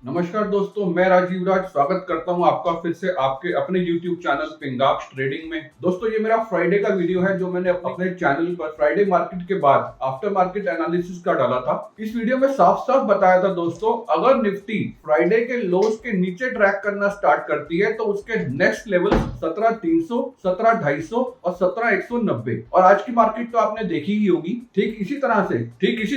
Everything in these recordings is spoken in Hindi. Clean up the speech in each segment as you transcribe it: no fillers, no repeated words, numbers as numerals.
नमस्कार दोस्तों, मैं राजीव राज स्वागत करता हूं आपका फिर से आपके अपने YouTube चैनल पिंगाक्स ट्रेडिंग में। दोस्तों, ये मेरा फ्राइडे का वीडियो है जो मैंने अपने चैनल पर फ्राइडे मार्केट के बाद आफ्टर मार्केट एनालिसिस का डाला था। इस वीडियो में साफ साफ बताया था दोस्तों, अगर निफ्टी फ्राइडे के लोज के नीचे ट्रैक करना स्टार्ट करती है तो उसके नेक्स्ट लेवल 17,300, 17,250 और 17,190। और आज की मार्केट तो आपने देखी ही होगी। ठीक इसी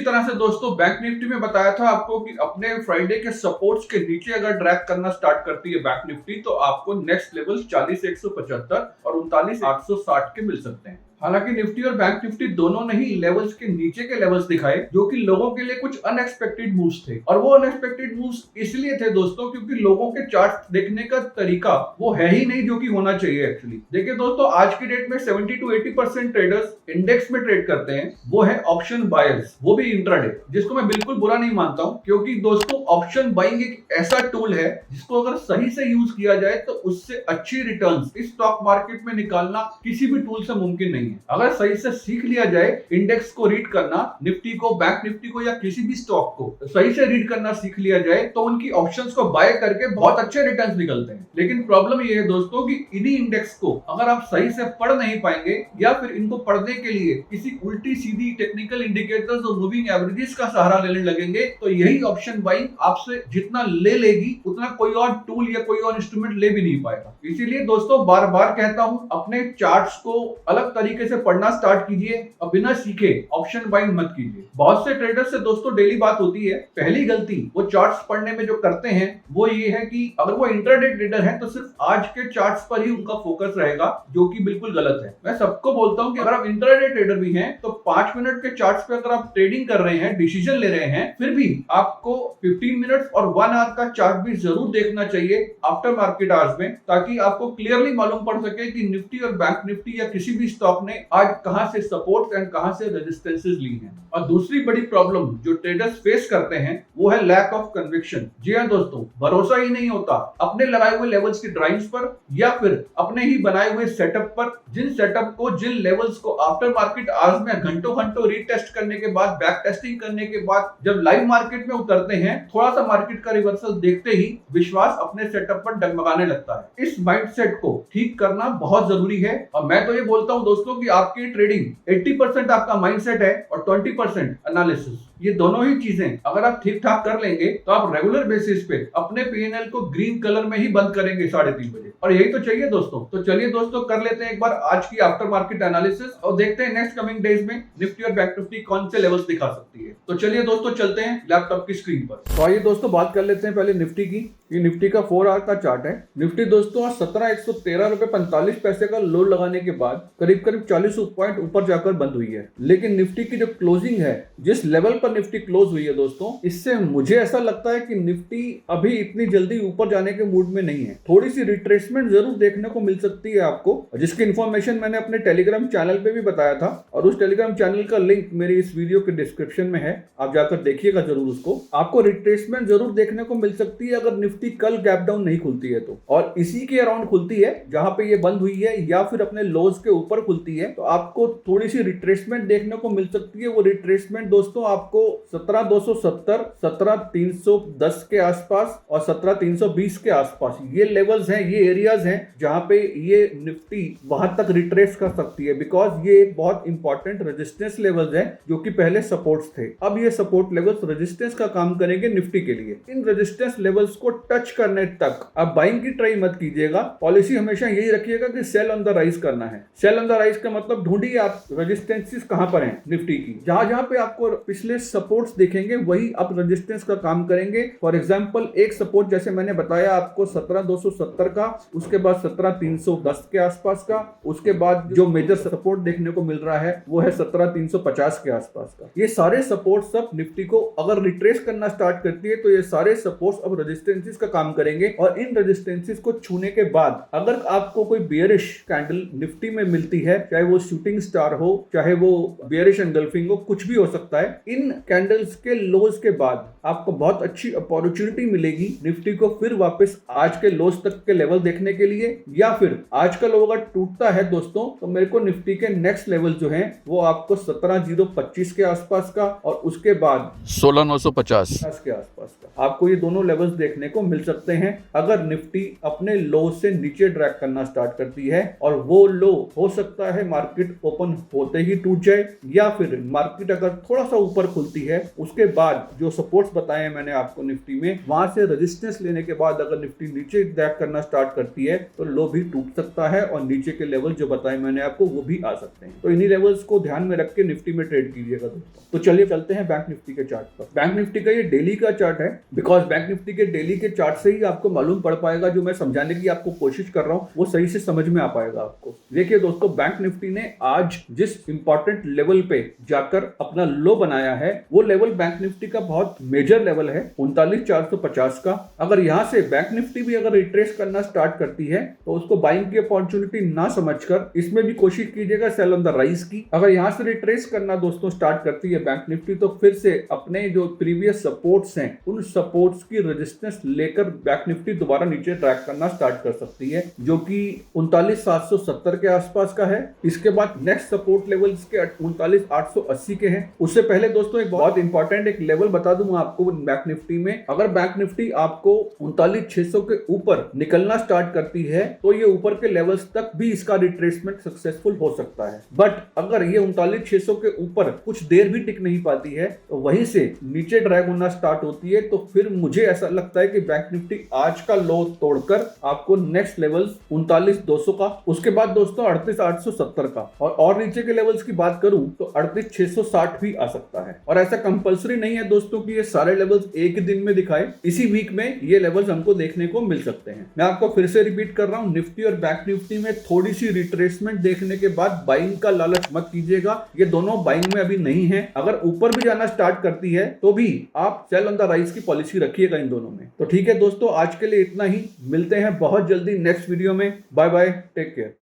तरह से दोस्तों बैंक निफ्टी में बताया था आपको कि अपने फ्राइडे के सपोर्ट के नीचे अगर ट्रैक करना स्टार्ट करती है बैंक निफ्टी तो आपको नेक्स्ट लेवल 40,175 और 39,860 के मिल सकते हैं। हालांकि निफ्टी और बैंक निफ्टी दोनों ने ही लेवल्स के नीचे के लेवल्स दिखाए जो कि लोगों के लिए कुछ अनएक्सपेक्टेड मूव्स थे। और वो अनएक्सपेक्टेड मूव्स इसलिए थे दोस्तों क्योंकि लोगों के चार्ट देखने का तरीका वो है ही नहीं जो कि होना चाहिए एक्चुअली। देखिए दोस्तों, आज की डेट में 70 to 80% ट्रेडर्स इंडेक्स में ट्रेड करते हैं, वो है ऑप्शन बायर्स, वो भी इंट्राडे, जिसको मैं बिल्कुल बुरा नहीं मानता हूं क्योंकि दोस्तों ऑप्शन बाइंग एक ऐसा टूल है जिसको अगर सही से यूज किया जाए तो उससे अच्छी रिटर्न्स इस स्टॉक मार्केट में निकालना किसी भी टूल से मुमकिन नहीं है। अगर सही से सीख लिया जाए इंडेक्स को रीड करना, निफ्टी को, बैंक निफ्टी को या किसी भी स्टॉक को सही से रीड करना सीख लिया जाए तो उनकी ऑप्शंस को बाय करके बहुत अच्छे रिटर्न्स निकलते हैं। लेकिन प्रॉब्लम ये है दोस्तों कि इन्हीं इंडेक्स को अगर आप सही से पढ़ नहीं पाएंगे या फिर इनको पढ़ने के लिए किसी उल्टी सीधी टेक्निकल इंडिकेटर्स और मूविंग एवरेजेस का सहारा लेने लगेंगे तो यही ऑप्शन बाइंग आपसे जितना ले लेगी उतना कोई और टूल या कोई और इंस्ट्रूमेंट ले भी नहीं पाएगा। इसीलिए दोस्तों बार बार कहता हूं, अपने चार्ट्स को अलग तरीके से पढ़ना स्टार्ट कीजिए और बिना सीखे ऑप्शन बाइंग मत कीजिए। बहुत से ट्रेडर्स से दोस्तों डेली बात होती है, पहली गलती वो चार्ट्स पढ़ने में जो करते हैं वो ये है कि अगर वो इंट्राडे ट्रेडर है तो सिर्फ आज के चार्ट्स पर ही उनका फोकस रहेगा, जो कि बिल्कुल गलत है। मैं सबको बोलता हूं कि अगर आप इंट्राडे ट्रेडर भी हैं तो 5 मिनट के चार्ट्स पे अगर आप ट्रेडिंग कर रहे हैं, डिसीजन ले रहे हैं, फिर भी आपको 15 मिनट और 1 आवर का चार्ट भी जरूर देखना चाहिए आफ्टर मार्केट आवर्स में, ताकि आपको क्लियरली मालूम पड़ सके कि निफ्टी और बैंक निफ्टी या किसी भी स्टॉक ने आज कहां से सपोर्ट एंड कहां से रेजिस्टेंसेस ली हैं। और दूसरी बड़ी प्रॉब्लम जो ट्रेडर्स फेस करते हैं वो है लैक ऑफ कन्विक्शन। जी हां दोस्तों, भरोसा ही नहीं होता अपने लगाए हुए लेवल्स की ड्राइव्स पर या फिर अपने ही बनाए हुए सेटअप पर, जिन सेटअप को, जिन लेवल्स को आफ्टर मार्केट आवर्स में घंटों घंटों रीटेस्ट करने के बाद, बैक टेस्टिंग करने के बाद जब लाइव मार्केट में उतरते हैं, थोड़ा सा मार्केट का रिवर्सल देखते ही विश्वास अपने सेटअप पर डगमगाने लगता है। इस माइंडसेट को ठीक करना बहुत जरूरी है और मैं तो ये बोलता हूं दोस्तों कि आपकी ट्रेडिंग 80% आपका माइंडसेट है और 20% एनालिसिस। ये दोनों ही चीजें अगर आप ठीक ठाक कर लेंगे तो आप रेगुलर बेसिस पे अपने पीएनएल को ग्रीन कलर में ही बंद करेंगे 3:30 बजे, और यही तो चाहिए दोस्तों। तो चलिए दोस्तों, कर लेते हैं एक बार आज की आफ्टर मार्केट एनालिसिस और देखते हैं नेक्स्ट कमिंग डेज में निफ्टी और बैंक निफ्टी कौन से लेवल्स दिखा सकती है। तो चलिए दोस्तों, चलते हैं लैपटॉप की स्क्रीन पर। तो आइए दोस्तों बात कर लेते हैं पहले निफ्टी की। ये निफ्टी का 4 आवर का चार्ट है। निफ्टी दोस्तों आज 17,113.45 का लो लगाने के बाद करीब करीब 40 पॉइंट ऊपर जाकर बंद हुई है। लेकिन निफ्टी की जो क्लोजिंग है, जिस लेवल पर निफ्टी क्लोज हुई है दोस्तों, इससे मुझे ऐसा लगता है कि निफ्टी अभी इतनी जल्दी ऊपर जाने के मूड में नहीं है। थोड़ी सी रिट्रेसमेंट जरूर देखने को मिल सकती है आपको, जिसकी इन्फॉर्मेशन मैंने अपने टेलीग्राम चैनल पे भी बताया था और उस टेलीग्राम चैनल का लिंक मेरी इस वीडियो के डिस्क्रिप्शन में है, आप जाकर देखिएगा जरूर उसको। आपको रिट्रेसमेंट जरूर देखने को मिल सकती है अगर निफ्टी कल गैप डाउन नहीं खुलती है तो, और इसी के अराउंड खुलती है जहां पे ये बंद हुई है या फिर अपने लोज के ऊपर खुलती है तो आपको थोड़ी सी रिट्रेसमेंट देखने को मिल सकती है। वो रिट्रेसमेंट दोस्तों आपको 17,270, 17,310 के आसपास और 17,320 के आसपास, ये लेवल्स हैं, ये एरियाज हैं जहां पे ये निफ्टी वहां तक रिट्रेस कर सकती है, बिकॉज ये एक बहुत इंपॉर्टेंट रेजिस्टेंस लेवल्स हैं जो कि पहले सपोर्ट्स थे। अब ये सपोर्ट लेवल्स रेजिस्टेंस का काम करेंगे निफ्टी के लिए। इन रेजिस्टेंस लेवल्स को टच करने तक आप बाइंग की ट्राई मत कीजिएगा। पॉलिसी हमेशा यही रखिएगा कि सेल ऑन द राइज करना है। सेल ऑन द राइज का मतलब ढूंढिए आप रेजिस्टेंसेस कहां पर हैं निफ्टी की, जहां जहां पे आपको पिछले सपोर्ट्स दिखेंगे वही आप रेजिस्टेंस का काम करेंगे। फॉर एग्जांपल एक सपोर्ट जैसे मैंने बताया आपको 17,270 का, उसके बाद 17,310 के आसपास का, उसके बाद जो मेजर सपोर्ट देखने को मिल रहा है वो है 17,350 के आसपास का। ये सारे सपोर्ट सब निफ्टी को अगर रिट्रेस करना स्टार्ट करती है तो ये सारे सपोर्ट्स अब रेजिस्टेंसेस का काम करेंगे और इन रेजिस्टेंसेस को छूने के बाद अगर आपको कोई बेयरिश कैंडल निफ्टी में मिलती है, चाहे वो शूटिंग स्टार हो, चाहे वो बेयरिश एंगल्फिंग हो, कुछ भी हो सकता है, इन कैंडल्स के लोज के बाद आपको बहुत अच्छी अपॉर्चुनिटी मिलेगी निफ्टी को फिर वापस आज के लोज तक के लेवल देखने के लिए, या फिर आज का लो अगर टूटता है दोस्तों तो मेरे को निफ्टी के नेक्स्ट लेवल जो है वो आपको 17,025 के आसपास का और उसके बाद 16,950 के आसपास का आपको ये दोनों लेवल्स देखने को मिल सकते हैं अगर निफ्टी अपने लो से नीचे ड्रैग करना स्टार्ट करती है। और वो लो हो सकता है मार्केट ओपन होते ही टूट जाए, या फिर मार्केट अगर थोड़ा सा ऊपर खुलती है उसके बाद जो सपोर्ट्स बताए मैंने आपको निफ्टी में, वहां से रेजिस्टेंस लेने के बाद अगर निफ्टी नीचे ड्रैग करना स्टार्ट करती है तो लो भी टूट सकता है और नीचे के लेवल जो बताए मैंने आपको वो भी आ सकते हैं। तो इन्हीं लेवल्स को ध्यान में रख के निफ्टी में ट्रेड कीजिएगा दोस्तों। तो चलिए चलते हैं बैंक निफ्टी के चार्ट पर। बैंक निफ्टी का ये डेली का चार्ट है, बिकॉज बैंक निफ्टी के डेली के चार्ट से ही आपको मालूम पड़ पाएगा, जो मैं समझाने की आपको कोशिश कर रहा हूँ वो सही से समझ में आ पाएगा आपको। देखिए दोस्तों, बैंक निफ्टी ने आज जिस इंपॉर्टेंट लेवल पे जाकर अपना लो बनाया है वो लेवल बैंक निफ्टी का बहुत मेजर लेवल है 39,450 का। अगर यहाँ से बैंक निफ्टी भी अगर रिट्रेस करना स्टार्ट करती है तो उसको बाइंग की अपॉर्चुनिटी ना समझकर इसमें भी कोशिश कीजिएगा सेल ऑन द राइज की। अगर यहाँ से रिट्रेस करना दोस्तों स्टार्ट करती है बैंक निफ्टी तो फिर से अपने जो प्रीवियस सपोर्ट्स हैं उन सपोर्ट्स की रेजिस्टेंस लेकर बैंक निफ्टी दोबारा नीचे ट्रैक करना स्टार्ट कर सकती है, जो कि 39,770 के आसपास का है। इसके बाद नेक्स्ट सपोर्ट लेवल इसके 39,880 के हैं। उससे पहले दोस्तों एक बहुत इंपॉर्टेंट एक लेवल बता दूंगा आपको बैंक निफ्टी में। अगर बैंक निफ्टी आपको 39,600 के ऊपर निकलना स्टार्ट करती है तो ये ऊपर के लेवल्स तक भी इसका रिट्रेसमेंट सक्सेसफुल हो सकता है। बट अगर ये 39,600 के ऊपर कुछ देर भी टिक नहीं पाती है तो वहीं से नीचे ड्रैग होना स्टार्ट होती है, तो फिर मुझे ऐसा लगता है कि बैंक निफ्टी आज का लो तोड़कर आपको नेक्स्ट लेवल 39,200 का, उसके बाद दोस्तों 38,870 का, और नीचे के लेवल्स की बात करूं तो 38,660 भी आ सकता है। और ऐसा कंपलसरी नहीं है दोस्तों कि ये सारे लेवल्स एक दिन में दिखाए, इसी वीक में ये लेवल्स हमको देखने को मिल सकते हैं। मैं आपको फिर से रिपीट कर रहा हूं, निफ्टी और बैंक निफ्टी में थोड़ी सी रिट्रेसमेंट देखने के बाद बाइंग का लालच मत कीजिएगा, ये दोनों बाइंग में अभी नहीं है। अगर ऊपर भी जाना स्टार्ट करती है तो भी आप सेल ऑन द राइज की पॉलिसी रखिएगा इन दोनों में। तो ठीक है दोस्तों, आज के लिए इतना ही, मिलते हैं बहुत जल्दी नेक्स्ट वीडियो में। Bye bye, take care.